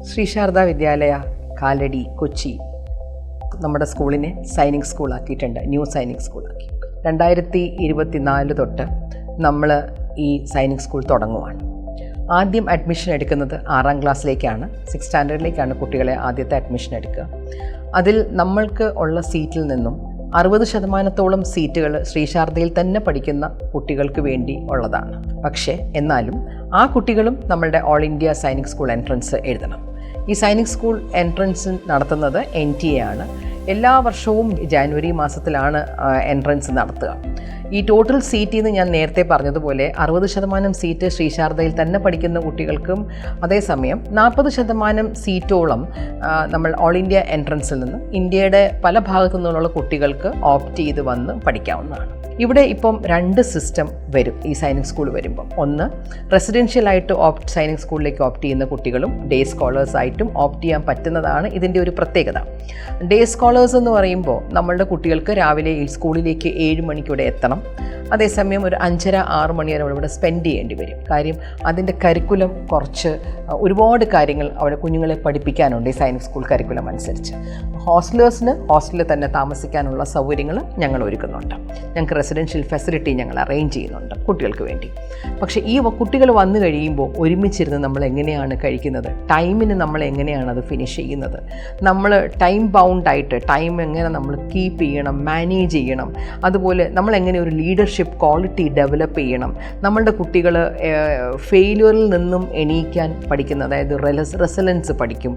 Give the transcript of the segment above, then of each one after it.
ശ്രീ ശാരദാ വിദ്യാലയ കാലടി കൊച്ചി നമ്മുടെ സ്കൂളിനെ സൈനിക് സ്കൂളാക്കിയിട്ടുണ്ട്. ന്യൂ സൈനിക് സ്കൂളാക്കി. 2024 തൊട്ട് നമ്മൾ ഈ സൈനിക് സ്കൂൾ തുടങ്ങുവാണ്. ആദ്യം അഡ്മിഷൻ എടുക്കുന്നത് 6ാം ക്ലാസ്സിലേക്കാണ്. 6th സ്റ്റാൻഡേർഡിലേക്കാണ് കുട്ടികളെ ആദ്യത്തെ അഡ്മിഷൻ എടുക്കുക. അതിൽ നമ്മൾക്ക് ഉള്ള സീറ്റിൽ നിന്നും 60% സീറ്റുകൾ ശ്രീശാരദയിൽ തന്നെ പഠിക്കുന്ന കുട്ടികൾക്ക് വേണ്ടി ഉള്ളതാണ്. പക്ഷേ എന്നാലും ആ കുട്ടികളും നമ്മളുടെ ഓൾ ഇന്ത്യ സൈനിക് സ്കൂൾ എൻട്രൻസ് എഴുതണം. ഈ സൈനിക് സ്കൂൾ എൻട്രൻസ് നടത്തുന്നത് NTA ആണ്. എല്ലാ വർഷവും ജാനുവരി മാസത്തിലാണ് എൻട്രൻസ് നടത്തുക. ഈ ടോട്ടൽ സീറ്റിൽ നിന്ന് ഞാൻ നേരത്തെ പറഞ്ഞതുപോലെ 60% സീറ്റ് ശ്രീശാരദയിൽ തന്നെ പഠിക്കുന്ന കുട്ടികൾക്കും, അതേസമയം 40% സീറ്റോളം നമ്മൾ ഓൾ ഇന്ത്യ എൻട്രൻസിൽ നിന്ന് ഇന്ത്യയുടെ പല ഭാഗത്തു നിന്നുള്ള കുട്ടികൾക്ക് ഓപ്റ്റ് ചെയ്ത് വന്ന് പഠിക്കാവുന്നതാണ്. ഇവിടെ ഇപ്പം 2 സിസ്റ്റം വരും ഈ സൈനിക് സ്കൂൾ വരുമ്പം. ഒന്ന്, റെസിഡൻഷ്യലായിട്ട് സൈനിക് സ്കൂളിലേക്ക് ഓപ്റ്റ് ചെയ്യുന്ന കുട്ടികളും ഡേ സ്കോളേഴ്സായിട്ടും ഓപ്റ്റ് ചെയ്യാൻ പറ്റുന്നതാണ് ഇതിൻ്റെ ഒരു പ്രത്യേകത. ഡേ സ്കോളേഴ്സ് എന്ന് പറയുമ്പോൾ നമ്മളുടെ കുട്ടികൾക്ക് രാവിലെ ഈ സ്കൂളിലേക്ക് 7 മണിക്കൂടെ എത്തണം. അതേസമയം ഒരു 5:30-6 മണി വരെ ഇവിടെ സ്പെൻഡ് ചെയ്യേണ്ടി വരും. കാര്യം അതിൻ്റെ കരിക്കുലം കുറച്ച് ഒരുപാട് കാര്യങ്ങൾ അവിടെ കുഞ്ഞുങ്ങളെ പഠിപ്പിക്കാനുണ്ട് ഈ സൈനിക് സ്കൂൾ കരിക്കുലം അനുസരിച്ച്. ഹോസ്റ്റലിൽ തന്നെ താമസിക്കാനുള്ള സൗകര്യങ്ങൾ ഞങ്ങൾ ഒരുക്കുന്നുണ്ട്. ഞങ്ങൾക്ക് റെസിഡൻഷ്യൽ ഫെസിലിറ്റി ഞങ്ങൾ അറേഞ്ച് ചെയ്യുന്നുണ്ട് കുട്ടികൾക്ക് വേണ്ടി. പക്ഷേ ഈ കുട്ടികൾ വന്നു കഴിയുമ്പോൾ ഒരുമിച്ചിരുന്ന് നമ്മൾ എങ്ങനെയാണ് കഴിക്കുന്നത്, ടൈമിന് നമ്മൾ എങ്ങനെയാണ് അത് ഫിനിഷ് ചെയ്യുന്നത്, നമ്മൾ ടൈം ബൗണ്ടായിട്ട് ടൈം എങ്ങനെ നമ്മൾ കീപ്പ് ചെയ്യണം, മാനേജ് ചെയ്യണം, അതുപോലെ നമ്മൾ എങ്ങനെ ഒരു ലീഡർഷിപ്പ് ക്വാളിറ്റി ഡെവലപ്പ് ചെയ്യണം, നമ്മളുടെ കുട്ടികൾ ഫെയിലിയറിൽ നിന്നും എണീക്കാൻ പഠിക്കുന്ന, അതായത് റെസിലൻസ് പഠിക്കും,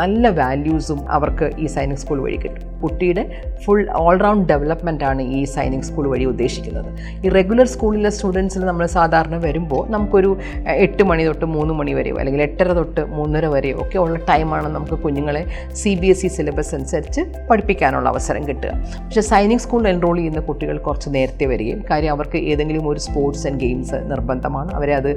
നല്ല വാല്യൂസും അവർക്ക് ഈ സൈനിക് സ്കൂൾ വഴി കിട്ടും. കുട്ടിയുടെ ഫുൾ ഓൾറൗണ്ട് ഡെവലപ്മെൻറ്റാണ് ഈ സൈനിക് സ്കൂൾ വഴി ഉദ്ദേശിക്കുന്നത്. ഈ റെഗുലർ സ്കൂളിലെ സ്റ്റുഡൻസിൽ നമ്മൾ സാധാരണ വരുമ്പോൾ നമുക്കൊരു 8 മണി തൊട്ട് 3 മണി വരെയോ അല്ലെങ്കിൽ 8:30 തൊട്ട് 3:30 വരെയോ ഒക്കെ ഉള്ള ടൈമാണ് നമുക്ക് കുഞ്ഞുങ്ങളെ CBSE സിലബസ് അനുസരിച്ച് പഠിപ്പിക്കാനുള്ള അവസരം കിട്ടുക. പക്ഷേ സൈനിക് സ്കൂളിൽ എൻറോൾ ചെയ്യുന്ന കുട്ടികൾ കുറച്ച് നേരത്തെ വരികയും, കാര്യം അവർക്ക് ഏതെങ്കിലും ഒരു സ്പോർട്സ് ആൻഡ് ഗെയിംസ് നിർബന്ധമാണ്. അവരെ അത്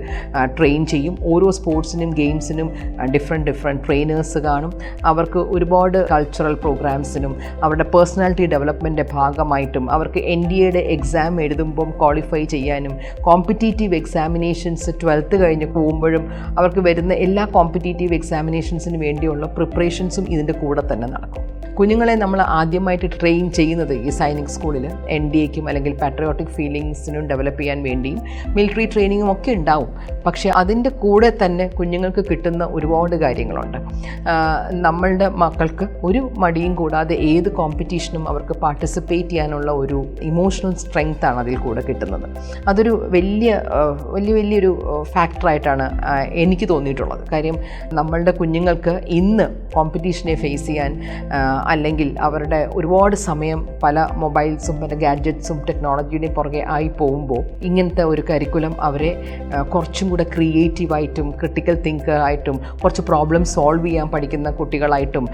ട്രെയിൻ ചെയ്യും. ഓരോ സ്പോർട്സിനും ഗെയിംസിനും ഡിഫറെൻറ്റ് ട്രെയിനേഴ്സ് കാണും. അവർക്ക് ഒരുപാട് കൾച്ചറൽ പ്രോഗ്രാംസിനും അവരുടെ പേഴ്സണാലിറ്റി ഡെവലപ്മെൻറ്റിൻ്റെ ഭാഗമായിട്ടും അവർക്ക് NDAയുടെ എക്സാം എഴുതുമ്പം ക്വാളിഫൈ ചെയ്യാനും, കോമ്പറ്റീറ്റീവ് എക്സാമിനേഷൻസ് 12th കഴിഞ്ഞ് പോകുമ്പോഴും അവർക്ക് വരുന്ന എല്ലാ കോമ്പറ്റീറ്റീവ് എക്സാമിനേഷൻസിന് വേണ്ടിയുള്ള പ്രിപ്പറേഷൻസും ഇതിൻ്റെ കൂടെ തന്നെ നടക്കും. കുഞ്ഞുങ്ങളെ നമ്മൾ ആദ്യമായിട്ട് ട്രെയിൻ ചെയ്യുന്നത് ഈ സൈനിക് സ്കൂളിൽ NDAയ്ക്കും അല്ലെങ്കിൽ പാട്രിയോട്ടിക് ഫീലിങ്സിനും ഡെവലപ്പ് ചെയ്യാൻ വേണ്ടിയും മിലിറ്ററി ട്രെയിനിങ്ങും ഒക്കെ ഉണ്ടാവും. പക്ഷേ അതിൻ്റെ കൂടെ തന്നെ കുഞ്ഞുങ്ങൾക്ക് കിട്ടുന്ന ഒരുപാട് കാര്യങ്ങളുണ്ട്. നമ്മളുടെ മക്കൾക്ക് ഒരു മടിയും കൂടാതെ ഏത് കോമ്പറ്റീഷനും അവർക്ക് പാർട്ടിസിപ്പേറ്റ് ചെയ്യാനുള്ള ഒരു ഇമോഷണൽ സ്ട്രെങ്ത്താണ് അതിൽ കൂടെ കിട്ടുന്നത്. അതൊരു വലിയൊരു ഫാക്ടറായിട്ടാണ് എനിക്ക് തോന്നിയിട്ടുള്ളത്. കാര്യം നമ്മളുടെ കുഞ്ഞുങ്ങൾക്ക് ഇന്ന് കോമ്പറ്റീഷനെ ഫേസ് ചെയ്യാൻ അല്ലെങ്കിൽ അവരുടെ ഒരുപാട് സമയം പല മൊബൈൽസും പല ഗാഡ്ജറ്റ്സും ടെക്നോളജിയുടെ പുറകെ ആയി പോകുമ്പോൾ ഇങ്ങനത്തെ ഒരു കരിക്കുലം അവരെ കുറച്ചും കൂടെ ക്രിയേറ്റീവായിട്ടും ക്രിട്ടിക്കൽ തിങ്കറായിട്ടും കുറച്ച് പ്രോബ്ലം സോൾവ് ചെയ്യാൻ പഠിക്കുന്ന കുട്ടികളായിട്ടും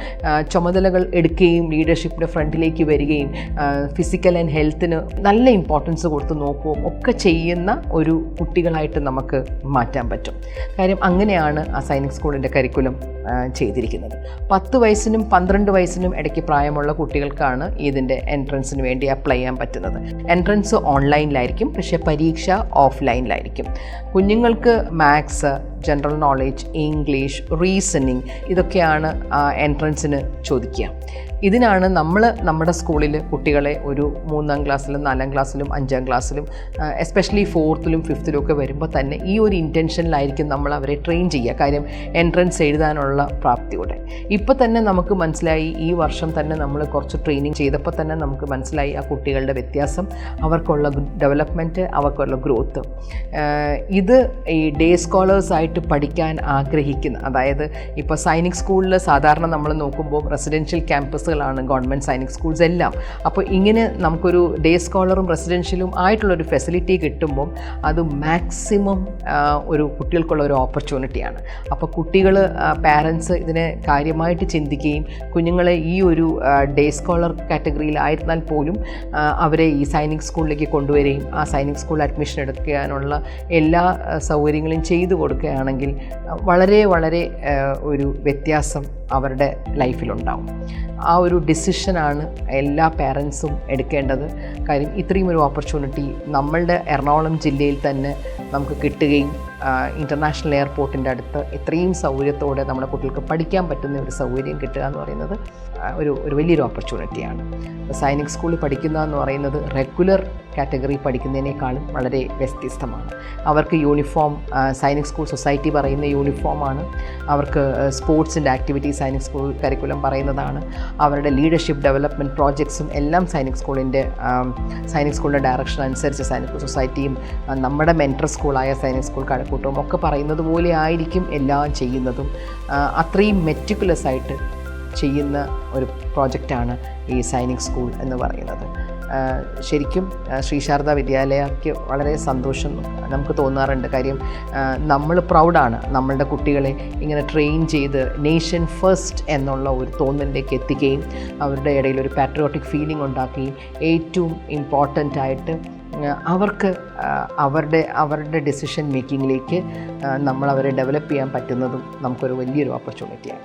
ചുമതലകൾ എടുക്കുകയും ലീഡർഷിപ്പിൻ്റെ ഫ്രണ്ടിലേക്ക് വരികയും ഫിസിക്കൽ ആൻഡ് ഹെൽത്തിന് നല്ല ഇമ്പോർട്ടൻസ് കൊടുത്ത് നോക്കുകയും ഒക്കെ ചെയ്യുന്ന ഒരു കുട്ടികളായിട്ട് നമുക്ക് മാറ്റാൻ പറ്റും. കാര്യം അങ്ങനെയാണ് ആ സൈനിക് സ്കൂളിൻ്റെ കരിക്കുലം ചെയ്തിരിക്കുന്നത്. 10 വയസ്സിനും 12 വയസ്സിനും ഇടയ്ക്ക് പ്രായമുള്ള കുട്ടികൾക്കാണ് ഇതിൻ്റെ എൻട്രൻസിന് വേണ്ടി അപ്ലൈ ചെയ്യാൻ പറ്റുന്നത്. എൻട്രൻസ് ഓൺലൈനിലായിരിക്കും, പക്ഷേ പരീക്ഷ ഓഫ്ലൈനിലായിരിക്കും. കുഞ്ഞുങ്ങൾക്ക് maths, general knowledge, English, reasoning ഇതൊക്കെയാണ് എൻട്രൻസിന് ചോദിക്കുക. ഇതിനാണ് നമ്മൾ നമ്മുടെ സ്കൂളിൽ കുട്ടികളെ ഒരു 3ാം ക്ലാസ്സിലും 4ാം ക്ലാസ്സിലും 5ാം ക്ലാസ്സിലും എസ്പെഷ്യലി 4th-ലും 5th-ലും ഒക്കെ വരുമ്പോൾ തന്നെ ഈ ഒരു ഇൻറ്റൻഷനിലായിരിക്കും നമ്മൾ അവരെ ട്രെയിൻ ചെയ്യുക. കാര്യം എൻട്രൻസ് എഴുതാനുള്ള പ്രാപ്തിയോടെ. ഇപ്പോൾ തന്നെ നമുക്ക് മനസ്സിലായി, ഈ വർഷം തന്നെ നമ്മൾ കുറച്ച് ട്രെയിനിങ് ചെയ്തപ്പോൾ തന്നെ നമുക്ക് മനസ്സിലായി ആ കുട്ടികളുടെ വ്യത്യാസം, അവർക്കുള്ള ഡെവലപ്മെൻറ്റ്, അവർക്കുള്ള ഗ്രോത്ത്. ഇത് ഈ ഡേ സ്കോളേഴ്സായിട്ട് പഠിക്കാൻ ആഗ്രഹിക്കുന്ന, അതായത് ഇപ്പോൾ സൈനിക് സ്കൂളിൽ സാധാരണ നമ്മൾ നോക്കുമ്പോൾ റെസിഡൻഷ്യൽ ക്യാമ്പസ് ഗവൺമെൻറ് സൈനിക് സ്കൂൾസ് എല്ലാം. അപ്പോൾ ഇങ്ങനെ നമുക്കൊരു ഡേ സ്കോളറും റെസിഡൻഷ്യലും ആയിട്ടുള്ളൊരു ഫെസിലിറ്റി കിട്ടുമ്പം അത് മാക്സിമം ഒരു കുട്ടികൾക്കുള്ള ഒരു ഓപ്പർച്യൂണിറ്റിയാണ്. അപ്പോൾ കുട്ടികൾ, പാരൻസ് ഇതിനെ കാര്യമായിട്ട് ചിന്തിക്കുകയും കുഞ്ഞുങ്ങളെ ഈ ഒരു ഡേ സ്കോളർ കാറ്റഗറിയിലായിരുന്നാൽ പോലും അവരെ ഈ സൈനിക് സ്കൂളിലേക്ക് കൊണ്ടുവരികയും ആ സൈനിക് സ്കൂളിൽ അഡ്മിഷൻ എടുക്കാനുള്ള എല്ലാ സൗകര്യങ്ങളും ചെയ്തു കൊടുക്കുകയാണെങ്കിൽ വളരെ ഒരു വ്യത്യാസം അവരുടെ ലൈഫിലുണ്ടാവും. ആ ഒരു ഡിസിഷനാണ് എല്ലാ പാരൻസും എടുക്കേണ്ടത്. കാര്യം ഇത്രയും ഒരു ഓപ്പർച്യൂണിറ്റി നമ്മളുടെ എറണാകുളം ജില്ലയിൽ തന്നെ നമുക്ക് കിട്ടുകയും ഇൻ്റർനാഷണൽ എയർപോർട്ടിൻ്റെ അടുത്ത് ഇത്രയും സൗകര്യത്തോടെ നമ്മുടെ കുട്ടികൾക്ക് പഠിക്കാൻ പറ്റുന്ന ഒരു സൗകര്യം കിട്ടുക എന്ന് പറയുന്നത് ഒരു വലിയൊരു ഓപ്പർച്യൂണിറ്റിയാണ്. സൈനിക് സ്കൂളിൽ പഠിക്കുക എന്ന് പറയുന്നത് റെഗുലർ കാറ്റഗറി പഠിക്കുന്നതിനേക്കാളും വളരെ വ്യത്യസ്തമാണ്. അവർക്ക് യൂണിഫോം സൈനിക് സ്കൂൾ സൊസൈറ്റി പറയുന്ന യൂണിഫോമാണ്. അവർക്ക് സ്പോർട്സിൻ്റെ ആക്ടിവിറ്റീസ് സൈനിക് സ്കൂൾ കരിക്കുലം പറയുന്നതാണ്. അവരുടെ ലീഡർഷിപ്പ് ഡെവലപ്മെൻറ്റ് പ്രോജക്ട്സും എല്ലാം സൈനിക് സ്കൂളിൻ്റെ ഡയറക്ഷൻ അനുസരിച്ച് സൈനിക് സൊസൈറ്റിയും നമ്മുടെ മെൻറ്റർ സ്കൂളായ സൈനിക് സ്കൂൾ കഴക്കൂട്ടവും ഒക്കെ പറയുന്നത് പോലെ ആയിരിക്കും എല്ലാം ചെയ്യുന്നതും. അത്രയും മെറ്റിക്കുലസ് ആയിട്ട് ചെയ്യുന്ന ഒരു പ്രോജക്റ്റാണ് ഈ സൈനിക് സ്കൂൾ എന്ന് പറയുന്നത്. ശരിക്കും ശ്രീ ശാരദ വിദ്യാലയയ്ക്ക് വളരെ സന്തോഷം നമുക്ക് തോന്നാറുണ്ട്. കാര്യം നമ്മൾ പ്രൗഡാണ് നമ്മളുടെ കുട്ടികളെ ഇങ്ങനെ ട്രെയിൻ ചെയ്ത് നേഷൻ ഫസ്റ്റ് എന്നുള്ള ഒരു തോന്നലിലേക്ക് എത്തിക്കുകയും അവരുടെ ഇടയിൽ ഒരു പാട്രിയോട്ടിക് ഫീലിംഗ് ഉണ്ടാക്കുകയും ഏറ്റവും ഇമ്പോർട്ടൻ്റ് ആയിട്ട് അവർക്ക് അവരുടെ ഡിസിഷൻ മേക്കിങ്ങിലേക്ക് നമ്മളവരെ ഡെവലപ്പ് ചെയ്യാൻ പറ്റുന്നതും നമുക്കൊരു വലിയൊരു ഓപ്പർച്യൂണിറ്റിയാണ്.